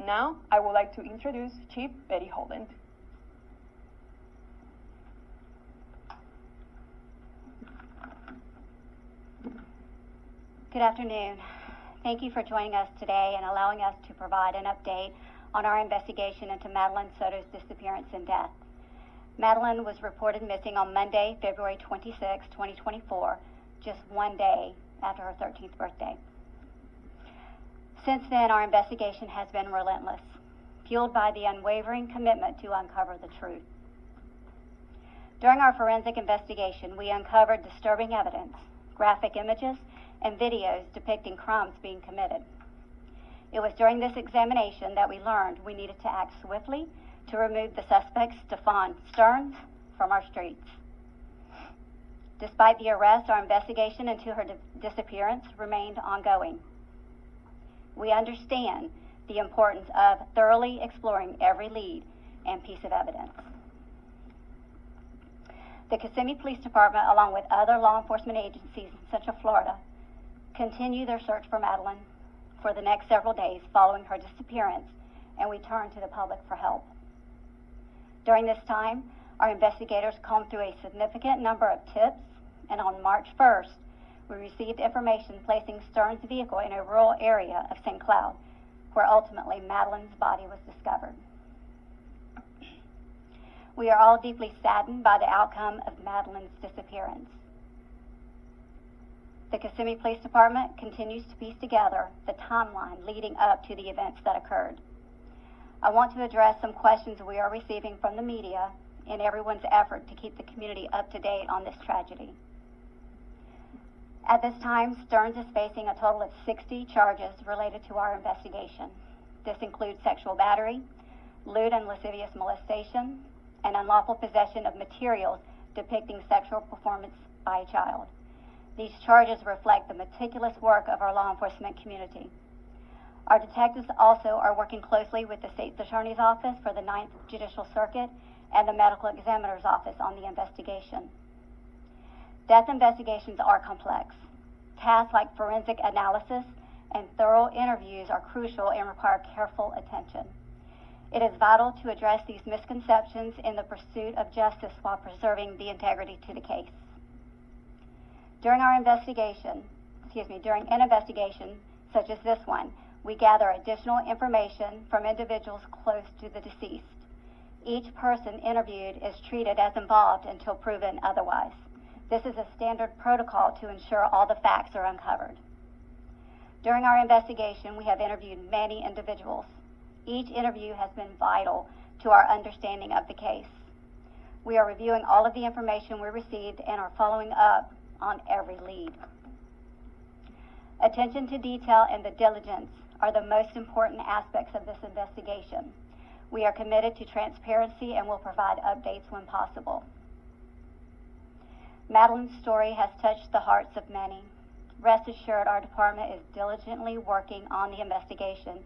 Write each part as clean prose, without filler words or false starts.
Now, I would like to introduce Chief Betty Holland. Good afternoon. Thank you for joining us today and allowing us to provide an update on our investigation into Madeline Soto's disappearance and death. Madeline was reported missing on Monday, February 26, 2024, just one day after her 13th birthday. Since then, our investigation has been relentless, fueled by the unwavering commitment to uncover the truth. During our forensic investigation, we uncovered disturbing evidence, graphic images, and videos depicting crimes being committed. It was during this examination that we learned we needed to act swiftly to remove the suspect, Stefan Stearns, from our streets. Despite the arrest, our investigation into her disappearance remained ongoing. We understand the importance of thoroughly exploring every lead and piece of evidence. The Kissimmee Police Department, along with other law enforcement agencies in Central Florida, continue their search for Madeline for the next several days following her disappearance, and we turn to the public for help. During this time, our investigators combed through a significant number of tips, and on March 1st, we received information placing Stearns' vehicle in a rural area of St. Cloud, where ultimately Madeline's body was discovered. We are all deeply saddened by the outcome of Madeline's disappearance. The Kissimmee Police Department continues to piece together the timeline leading up to the events that occurred. I want to address some questions we are receiving from the media in everyone's effort to keep the community up to date on this tragedy. At this time, Stearns is facing a total of 60 charges related to our investigation. This includes sexual battery, lewd and lascivious molestation, and unlawful possession of materials depicting sexual performance by a child. These charges reflect the meticulous work of our law enforcement community. Our detectives also are working closely with the State's Attorney's Office for the 9th Judicial Circuit and the Medical Examiner's Office on the investigation. Death investigations are complex. Tasks like forensic analysis and thorough interviews are crucial and require careful attention. It is vital to address these misconceptions in the pursuit of justice while preserving the integrity to the case. During an investigation such as this one, we gather additional information from individuals close to the deceased. Each person interviewed is treated as involved until proven otherwise. This is a standard protocol to ensure all the facts are uncovered. During our investigation, we have interviewed many individuals. Each interview has been vital to our understanding of the case. We are reviewing all of the information we received and are following up on every lead. Attention to detail and the diligence are the most important aspects of this investigation. We are committed to transparency and will provide updates when possible. Madeline's story has touched the hearts of many. Rest assured, our department is diligently working on the investigation,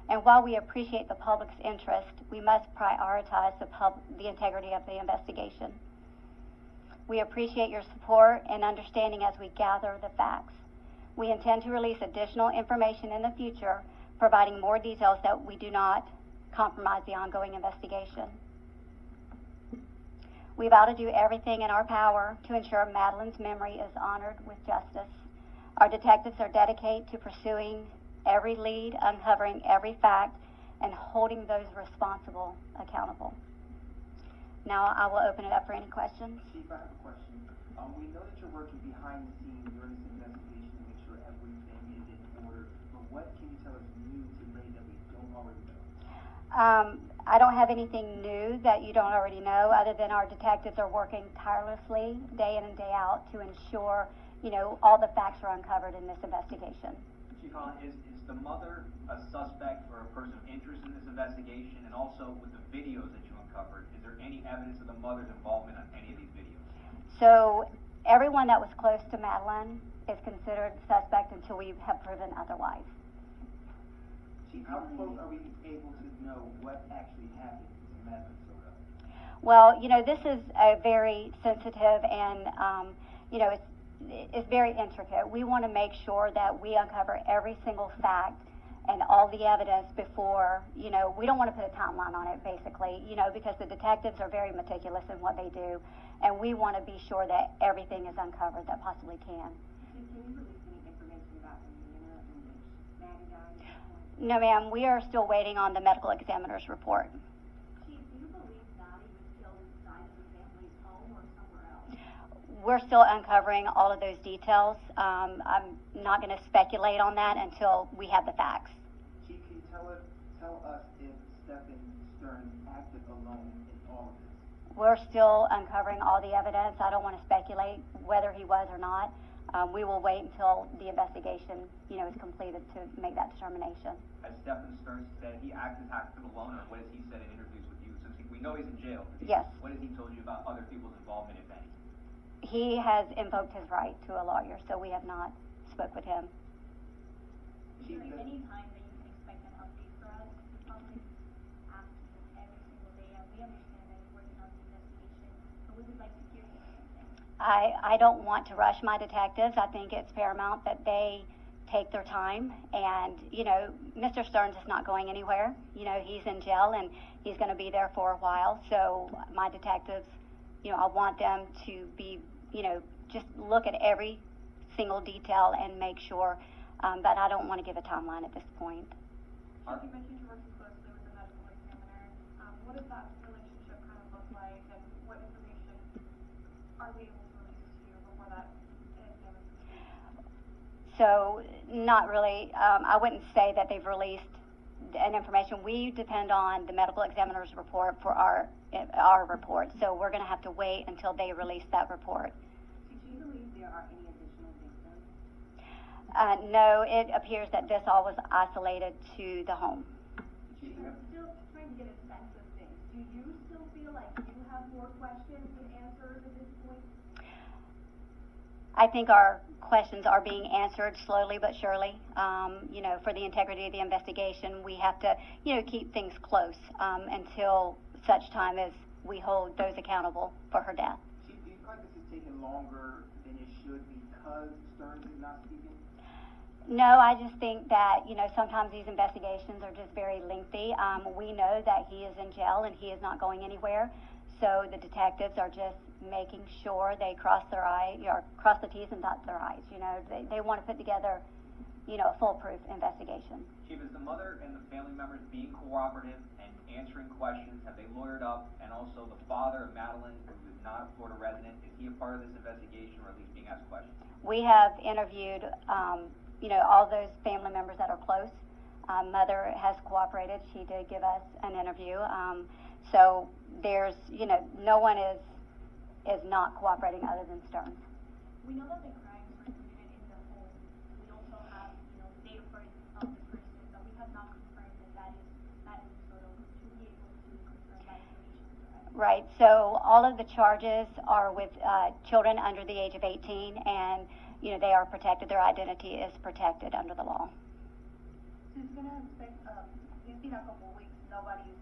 and while we appreciate the public's interest, we must prioritize the integrity of the investigation. We appreciate your support and understanding as we gather the facts. We intend to release additional information in the future, providing more details that we do not compromise the ongoing investigation. We vow to do everything in our power to ensure Madeline's memory is honored with justice. Our detectives are dedicated to pursuing every lead, uncovering every fact, and holding those responsible accountable. Now I will open it up for any questions. Chief, I have a question. We know that you're working behind the scenes during this investigation to make sure everything is in order, but what can you tell us new today that we don't already know? I don't have anything new that you don't already know, other than our detectives are working tirelessly day in and day out to ensure, all the facts are uncovered in this investigation. Chief Holland, is the mother a suspect or a person of interest in this investigation? And also, with the videos that you uncovered, is there any evidence of the mother's involvement on any of these videos? So everyone that was close to Madeline is considered suspect until we have proven otherwise. Chief, how close are we able to know what actually happened to Madeline Soto? Well, this is a very sensitive and, it's very intricate. We want to make sure that we uncover every single fact and all the evidence before, we don't want to put a timeline on it, basically, because the detectives are very meticulous in what they do, and we want to be sure that everything is uncovered that possibly can. Can you release any information about the manner in which Maddie died at this point? No, ma'am, we are still waiting on the medical examiner's report. Chief, do you believe Maddie was killed inside of the family's home or somewhere else? We're still uncovering all of those details. I'm not going to speculate on that until we have the facts. Chief, can you tell us if Stephen Stern acted alone in all of this? We're still uncovering all the evidence. I don't want to speculate whether he was or not. We will wait until the investigation, is completed to make that determination. Has Stephen Stern said he acted alone, or what has he said in interviews with you? Since we know he's in jail. Yes. What has he told you about other people's involvement, if any? He has invoked his right to a lawyer, so we have not spoke with him. Is there any time that you can expect an update for us? The public asks you every single day, and we understand that you're working on the investigation, but we would like to hear the same thing. I don't want to rush my detectives. I think it's paramount that they take their time. And, Mr. Stearns is not going anywhere. He's in jail and he's going to be there for a while. So my detectives, I want them to be, just look at every single detail and make sure, but I don't want to give a timeline at this point. Chief, you mentioned you're working closely with the medical examiner. What does that relationship kind of look like, and what information are we able to release to you before that exam is complete? So not really. I wouldn't say that they've released an information. We depend on the medical examiner's report for our report. So we're going to have to wait until they release that report. Do you believe there are any additional victims? No, it appears that this all was isolated to the home. Chief, I'm still trying to get a sense of things. Do you still feel like you have more questions than answers at this point? I think our questions are being answered slowly but surely. For the integrity of the investigation, we have to, keep things close until such time as we hold those accountable for her death. Chief, do you feel like this is taking longer than it should because Stearns is not speaking? No, I just think that, sometimes these investigations are just very lengthy. We know that he is in jail and he is not going anywhere. So the detectives are just making sure they cross the T's and dot their I's. They want to put together, a foolproof investigation. Chief, is the mother and the family members being cooperative and answering questions? Have they lawyered up? And also the father of Madeline, who is not a Florida resident, is he a part of this investigation, or at least being asked questions? We have interviewed, all those family members that are close. Mother has cooperated. She did give us an interview. So there's, no one is not cooperating other than Stearns. We know that the crimes were committed in the home. We also have, the date of birth of the person, but we have not confirmed that is Madeline Soto. Would you be able to confirm that information for us? Right. So all of the charges are with children under the age of 18, and they are protected. Their identity is protected under the law. So it's gonna expect. It's been a couple of weeks. Nobody's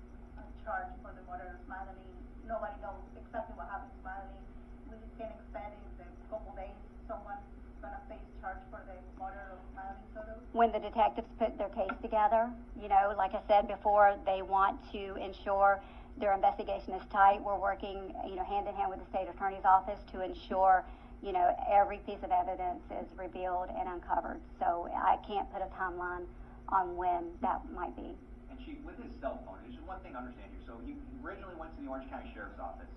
charged for the murder of Madeline. Nobody knows exactly what happened to Madeline. We just can expect in the couple days someone's gonna face charge for the murder of Madeline Soto. When the detectives put their case together, like I said before, they want to ensure their investigation is tight. We're working, hand in hand with the state attorney's office to ensure, every piece of evidence is revealed and uncovered. So I can't put a timeline on when that might be. And Chief, with his cell phone, there's just one thing to understand here. So he originally went to the Orange County Sheriff's Office.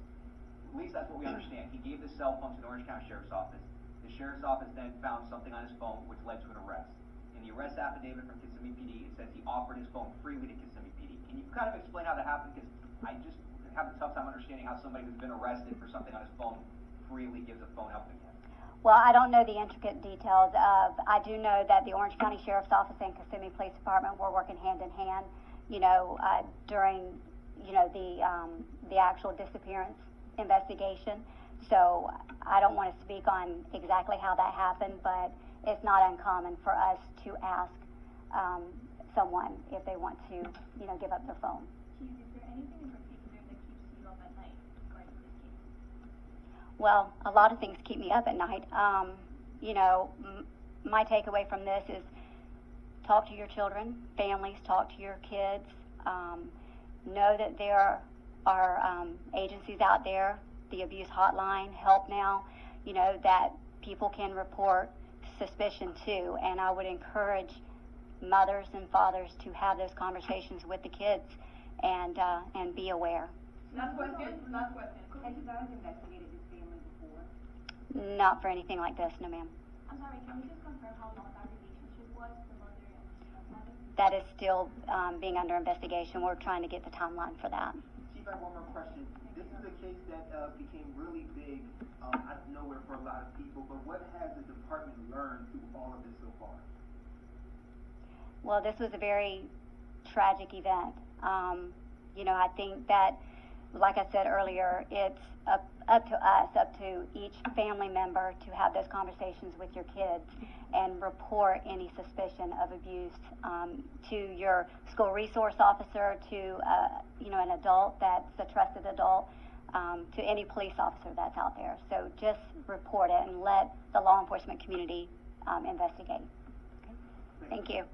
At least that's what we understand. He gave the cell phone to the Orange County Sheriff's Office. The Sheriff's Office then found something on his phone which led to an arrest. In the arrest affidavit from Kissimmee PD, it says he offered his phone freely to Kissimmee PD. Can you kind of explain how that happened? Because I just have a tough time understanding how somebody who's been arrested for something on his phone freely gives a phone up again. Well, I don't know the intricate details of. I do know that the Orange County Sheriff's Office and Kissimmee Police Department were working hand in hand, during, the actual disappearance investigation. So I don't want to speak on exactly how that happened, but it's not uncommon for us to ask someone if they want to, give up their phone. Chief, is there anything in particular that keeps you up at night regarding this case? Well, a lot of things keep me up at night. My takeaway from this is talk to your children, families, talk to your kids. Know that there are agencies out there, the abuse hotline, Help Now, that people can report suspicion to. And I would encourage mothers and fathers to have those conversations with the kids and be aware. Last question. Have you guys investigated this family before? Not for anything like this, no ma'am. I'm sorry, can you just confirm how long that relationship was, the mother and the stepmother? That is still being under investigation. We're trying to get the timeline for that. Chief, I have one more question. This is a case that became really big out of nowhere for a lot of people, but what has the department learned through all of this so far? Well, this was a very tragic event. I think that, like I said earlier, it's up to us, up to each family member to have those conversations with your kids and report any suspicion of abuse to your school resource officer, to an adult that's a trusted adult, to any police officer that's out there. So just report it and let the law enforcement community investigate. Okay? Thank you.